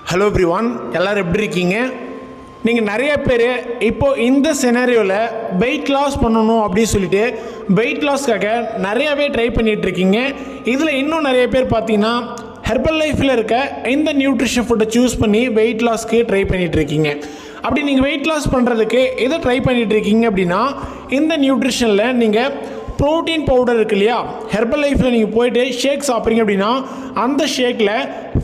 Hello everyone, எல்லோரும் எப்படி இருக்கீங்க? நீங்கள் நிறைய பேர் இப்போது இந்த சினாரியோவில் வெயிட் லாஸ் பண்ணணும் அப்படின்னு சொல்லிட்டு வெயிட் லாஸ்க்காக நிறையாவே ட்ரை பண்ணிகிட்ருக்கீங்க. இதில் இன்னும் நிறைய பேர் பார்த்தீங்கன்னா ஹெர்பல் லைஃப்பில் இருக்க இந்த நியூட்ரிஷன் ஃபுட்டை சூஸ் பண்ணி வெயிட் லாஸ்க்கு ட்ரை பண்ணிகிட்ருக்கீங்க. அப்படி நீங்கள் வெயிட் லாஸ் பண்ணுறதுக்கு எதை ட்ரை பண்ணிகிட்ருக்கீங்க அப்படின்னா, இந்த நியூட்ரிஷனில் நீங்கள் ப்ரோட்டீன் பவுடர் இருக்குது இல்லையா, ஹெர்பல் லைஃப்பில் நீங்கள் போய்ட்டு ஷேக் சாப்பிட்றீங்க அப்படின்னா அந்த ஷேக்கில்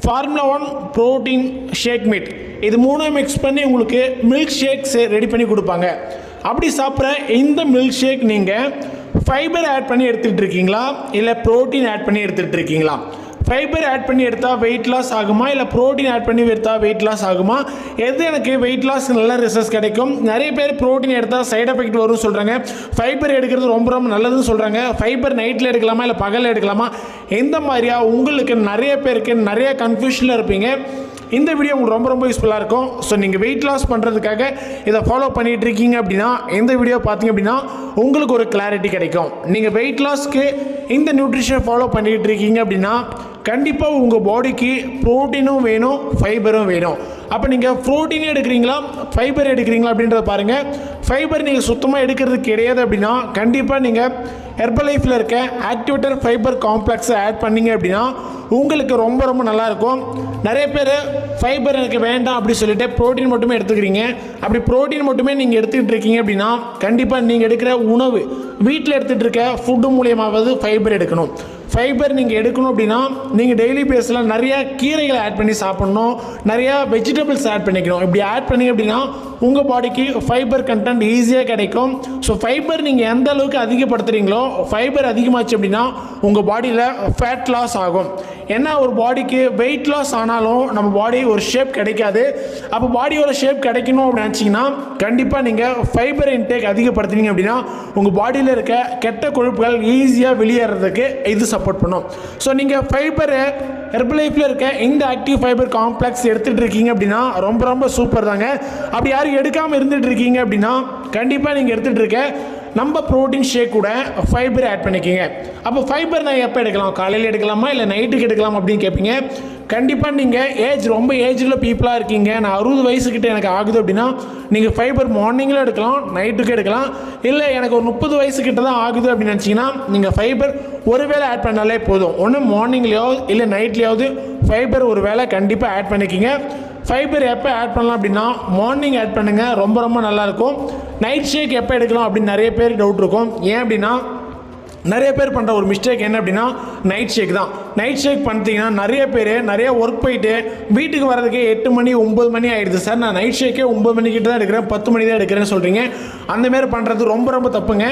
ஃபார்முலா 1 ப்ரோட்டீன் ஷேக் மீட் இது மூணும் மிக்ஸ் பண்ணி உங்களுக்கு மில்க் ஷேக்ஸ் ரெடி பண்ணி கொடுப்பாங்க. அப்படி சாப்பிட்ற இந்த மில்க் ஷேக் நீங்கள் ஃபைபர் ஆட் பண்ணி எடுத்துகிட்டு இருக்கீங்களா இல்லை ப்ரோட்டீன் ஆட் பண்ணி எடுத்துகிட்டு இருக்கீங்களா? ஃபைபர் ஆட் பண்ணி எடுத்தால் வெயிட் லாஸ் ஆகுமா இல்லை ப்ரோட்டீன் ஆட் பண்ணி எடுத்தால் வெயிட் லாஸ் ஆகுமா? எது எனக்கு வெயிட் லாஸ் நல்ல ரிசல்ட்ஸ் கிடைக்கும்? நிறைய பேர் ப்ரோட்டீன் எடுத்தால் சைட் எஃபெக்ட் வரும்னு சொல்கிறாங்க. ஃபைபர் எடுக்கிறது ரொம்ப ரொம்ப நல்லதுன்னு சொல்கிறாங்க. ஃபைபர் நைட்டில் எடுக்கலாமா இல்லை பகலில் எடுக்கலாமா? இந்த மாதிரியா உங்களுக்கு நிறைய பேருக்கு நிறைய கன்ஃபியூஷனில் இருப்பீங்க. இந்த வீடியோ உங்களுக்கு ரொம்ப ரொம்ப யூஸ்ஃபுல்லாக இருக்கும். ஸோ நீங்கள் வெயிட் லாஸ் பண்ணுறதுக்காக இதை ஃபாலோ பண்ணிகிட்டு இருக்கீங்க அப்படின்னா இந்த வீடியோ பார்த்தீங்க அப்படின்னா உங்களுக்கு ஒரு கிளாரிட்டி கிடைக்கும். நீங்கள் வெயிட் லாஸ்க்கு இந்த நியூட்ரிஷன் ஃபாலோ பண்ணிகிட்டு இருக்கீங்க அப்படின்னா கண்டிப்பாக உங்கள் பாடிக்கு ப்ரோட்டீனும் வேணும், ஃபைபரும் வேணும். அப்போ நீங்கள் ப்ரோட்டீன் எடுக்கிறீங்களா ஃபைபர் எடுக்கிறீங்களா அப்படின்றத பாருங்கள். ஃபைபர் நீங்கள் சுத்தமாக எடுக்கிறது கிடையாது அப்படின்னா கண்டிப்பாக நீங்கள் ஹெர்பல் லைஃப்பில் இருக்க ஆக்டிவேட்டர் ஃபைபர் காம்ப்ளெக்ஸை ஆட் பண்ணிங்க அப்படின்னா உங்களுக்கு ரொம்ப ரொம்ப நல்லாயிருக்கும். நிறைய பேர் ஃபைபர் எனக்கு வேண்டாம் அப்படி சொல்லிட்டு ப்ரோட்டீன் மட்டுமே எடுத்துக்கிறீங்க. அப்படி ப்ரோட்டீன் மட்டுமே நீங்கள் எடுத்துக்கிட்டு இருக்கீங்க அப்படின்னா கண்டிப்பாக நீங்கள் எடுக்கிற உணவு வீட்டில் எடுத்துகிட்டு இருக்க ஃபுட்டு மூலியமாவது ஃபைபர் எடுக்கணும். ஃபைபர் நீங்கள் எடுக்கணும் அப்படின்னா நீங்கள் டெய்லி பேஸில் நிறையா கீரைகளை ஆட் பண்ணி சாப்பிட்ணும், நிறையா வெஜிடபிள்ஸ் ஆட் பண்ணிக்கணும். இப்படி ஆட் பண்ணிங்க அப்படின்னா உங்கள் பாடிக்கு ஃபைபர் கண்டென்ட் ஈஸியாக கிடைக்கும். ஸோ ஃபைபர் நீங்கள் எந்த அளவுக்கு அதிகப்படுத்துகிறீங்களோ ஃபைபர் அதிகமாச்சு அப்படின்னா உங்கள் பாடியில் ஃபேட் லாஸ் ஆகும். ஏன்னா ஒரு பாடிக்கு வெயிட் லாஸ் ஆனாலும் நம்ம பாடி ஒரு ஷேப் கிடைக்காது. அப்போ பாடியோட ஷேப் கிடைக்கணும் அப்படின்னு நினச்சிங்கன்னா கண்டிப்பாக நீங்கள் ஃபைபர் இன்டேக் அதிகப்படுத்துனீங்க அப்படின்னா உங்கள் பாடியில் இருக்க கெட்ட கொழுப்புகள் ஈஸியாக வெளியேறதுக்கு இது சப்போர்ட் பண்ணும். ஸோ நீங்கள் ஃபைபரை ஹெர்பல் லைஃப்பில் இருக்க இந்த ஆக்டிவ் ஃபைபர் காம்ப்ளெக்ஸ் எடுத்துகிட்டு இருக்கீங்க அப்படின்னா ரொம்ப ரொம்ப சூப்பர் தாங்க. அப்படி யாரும் எடுக்காமல் இருந்துகிட்டு இருக்கீங்க அப்படின்னா கண்டிப்பாக நீங்கள் எடுத்துகிட்டு இருக்க நம்ம ப்ரோட்டீன் ஷேக் கூட ஃபைபர் ஆட் பண்ணிக்கிங்க. அப்போ ஃபைபர் நான் எப்போ எடுக்கலாம்? காலையில் எடுக்கலாமா இல்லை நைட்டுக்கு எடுக்கலாம் அப்படின்னு கேட்பீங்க. கண்டிப்பாக நீங்கள் ரொம்ப ஏஜில் பீப்புளாக இருக்கீங்க, நான் 60 வயசுக்கிட்ட எனக்கு ஆகுது அப்படின்னா நீங்கள் ஃபைபர் மார்னிங்கில் எடுக்கலாம், நைட்டுக்கு எடுக்கலாம். இல்லை எனக்கு ஒரு 30 வயசுக்கிட்ட தான் ஆகுது அப்படின்னு நினச்சிங்கன்னா நீங்கள் ஃபைபர் ஒரு வேளை ஆட் பண்ணாலே போதும். ஒன்று மார்னிங்லேயாவது இல்லை நைட்லேயாவது ஃபைபர் ஒரு வேளை கண்டிப்பாக ஆட் பண்ணிக்கிங்க. ஃபைபர் எப்போ ஆட் பண்ணலாம் அப்படின்னா மார்னிங் ஆட் பண்ணுங்கள், ரொம்ப ரொம்ப நல்லாயிருக்கும். நைட் ஷேக் எப்போ எடுக்கலாம் அப்படின்னு நிறைய பேர் டவுட் இருக்கும். ஏன் அப்படின்னா நிறைய பேர் பண்ணுற ஒரு மிஸ்டேக் என்ன அப்படின்னா நைட் ஷேக் தான். நைட் ஷேக் பண்ணிட்டீங்கன்னா நிறைய பேர் நிறைய ஒர்க் போயிட்டு வீட்டுக்கு வரதுக்கே 8 மணி 9 மணி ஆகிடுது. சார் நான் நைட் ஷேக்கே 9 மணிக்கிட்ட தான் எடுக்கிறேன், 10 மணி தான் எடுக்கிறேன்னு சொல்கிறீங்க. அந்தமாரி பண்ணுறது ரொம்ப ரொம்ப தப்புங்க.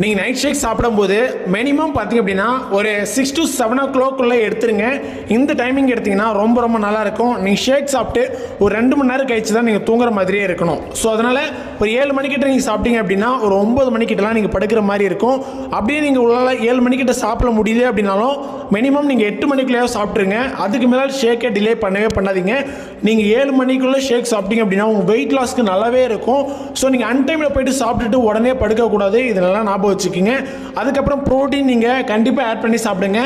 நீங்கள் நைட் ஷேக் சாப்பிடும்போது மினிமம் பார்த்தீங்க அப்படின்னா ஒரு 6 to 7 o'clock எடுத்துருங்க. இந்த டைமிங் எடுத்திங்கன்னா ரொம்ப ரொம்ப நல்லாயிருக்கும். நீங்கள் ஷேக் சாப்பிட்டு ஒரு 2 மணி நேரம் கழிச்சு தான் நீங்கள் தூங்குற மாதிரியே இருக்கணும். ஸோ அதனால் ஒரு 7 மணிக்கிட்ட நீங்கள் சாப்பிட்டீங்க அப்படின்னா ஒரு 9 மணிக்கிட்டலாம் நீங்கள் படுக்கிற மாதிரி இருக்கும். அப்படியே நீங்கள் உங்களால் 7 மணிக்கிட்ட சாப்பிட முடியல அப்படின்னாலும் மினிமம் நீங்கள் 8 மணிக்குள்ளேயே சாப்பிட்ருங்க. அதுக்கு மேலே ஷேக்கை டிலே பண்ணவே பண்ணாதீங்க. நீங்கள் 7 மணிக்குள்ளே ஷேக் சாப்பிட்டீங்க அப்படின்னா உங்கள் வெயிட் லாஸ்க்கு நல்லாவே இருக்கும். ஸோ நீங்கள் அன்டைமில் போய்ட்டு சாப்பிட்டுட்டு உடனே படுக்கக்கூடாது, இதெல்லாம் ஞாபகம் வச்சுக்கிங்க. அதுக்கப்புறம் ப்ரோட்டீன் நீங்கள் கண்டிப்பாக ஆட் பண்ணி சாப்பிடுங்க.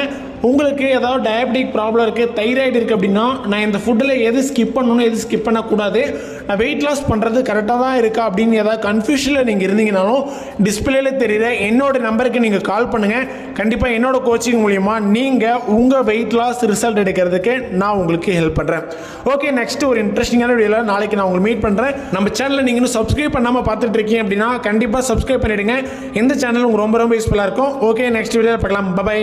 உங்களுக்கு ஏதாவது டயபெட்டிக் ப்ராப்ளம் இருக்குது, தைராய்டு இருக்குது அப்படின்னா நான் இந்த ஃபுட்டில் எது ஸ்கிப் பண்ணணும் எது ஸ்கிப் பண்ணக்கூடாது, நான் வெயிட் லாஸ் பண்ணுறது கரெக்டாக தான் இருக்கா அப்படின்னு ஏதாவது கன்ஃபியூஷனில் நீங்கள் இருந்தீங்கனாலும் டிஸ்பிளேல தெரியுற என்னோட நம்பருக்கு நீங்கள் கால் பண்ணுங்கள். கண்டிப்பாக என்னோட கோச்சிங் மூலிமா நீங்கள் உங்கள் வெயிட் லாஸ் ரிசல்ட் எடுக்கிறதுக்கு நான் உங்களுக்கு ஹெல்ப் பண்ணுறேன். ஓகே, நெக்ஸ்ட் ஒரு இன்ட்ரெஸ்டிங்கான வீடியோவில் நாளைக்கு நான் உங்களுக்கு மீட் பண்ணுறேன். நம்ம சேனலில் நீங்கள் இன்னும் சப்ஸ்கிரைப் பண்ணாமல் பார்த்துட்டு இருக்கீங்க அப்படின்னா கண்டிப்பாக சப்ஸ்கிரைப் பண்ணிவிடுங்க. இந்த சேனல் உங்களுக்கு ரொம்ப ரொம்ப யூஸ்ஃபுல்லாக இருக்கும். ஓகே, நெக்ஸ்ட் வீடியோவில் பார்க்கலாம். பை.